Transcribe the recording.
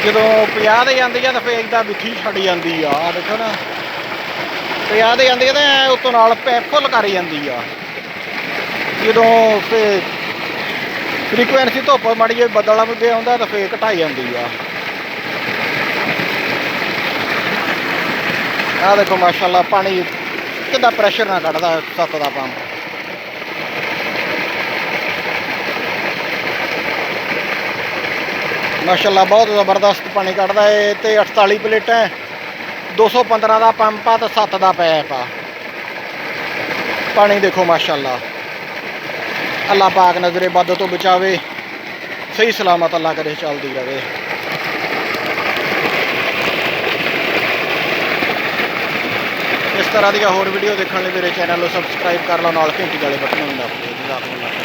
ਜਦੋਂ 50 ਤੇ ਜਾਂਦੀ ਆ ਤਾਂ ਫਿਰ ਇੱਦਾਂ ਵਿੱਥੀ ਛੱਡ ਜਾਂਦੀ ਆ। ਆਹ ਦੇਖੋ ਨਾ 50 ਤੇ ਜਾਂਦੀ ਆ ਤਾਂ ਉੱਤੋਂ ਨਾਲ ਪੈਪ ਫੁੱਲ ਕਰ ਜਾਂਦੀ ਆ। ਜਦੋਂ ਫਿਰ ਫ੍ਰੀਕੁਐਂਸੀ ਧੁੱਪ ਮਾੜੀ ਜਿਹੀ ਬੱਦਲ ਅੱਗੇ ਆਉਂਦਾ ਤਾਂ ਫਿਰ ਘਟਾਈ ਜਾਂਦੀ ਆ। ਆਹ ਦੇਖੋ ਮਾਸ਼ਾਅੱਲਾ ਪਾਣੀ ਕਿੱਦਾਂ ਪ੍ਰੈਸ਼ਰ ਨਾਲ ਕੱਢਦਾ 7 ਦਾ ਪੰਪ। ਮਾਸ਼ਾਅੱਲਾ ਬਹੁਤ ਜ਼ਬਰਦਸਤ ਪਾਣੀ ਕੱਢਦਾ ਏ। ਤੇ 48 ਪਲੇਟਾਂ 215 ਦਾ ਪੰਪ ਆ ਤੇ 7 ਦਾ ਪੈਪ ਆ। ਪਾਣੀ ਦੇਖੋ ਮਾਸ਼ਾਅੱਲਾ। ਅੱਲਾ ਪਾਕ ਨਜ਼ਰੇ ਬਦ ਤੋਂ ਬਚਾਵੇ, ਸਹੀ ਸਲਾਮਤ ਅੱਲਾ ਕਰੇ ਚੱਲਦੀ ਰਹੇ। ਇਸ ਤਰ੍ਹਾਂ ਦੀਆਂ ਹੋਰ ਵੀਡੀਓ ਦੇਖਣ ਲਈ ਮੇਰੇ ਚੈਨਲ ਨੂੰ ਸਬਸਕ੍ਰਾਈਬ ਕਰ ਲਓ, ਨਾਲ ਘੰਟੀ ਵਾਲੇ ਬਟਨ ਨੂੰ ਦਬਾ ਦਿਓ।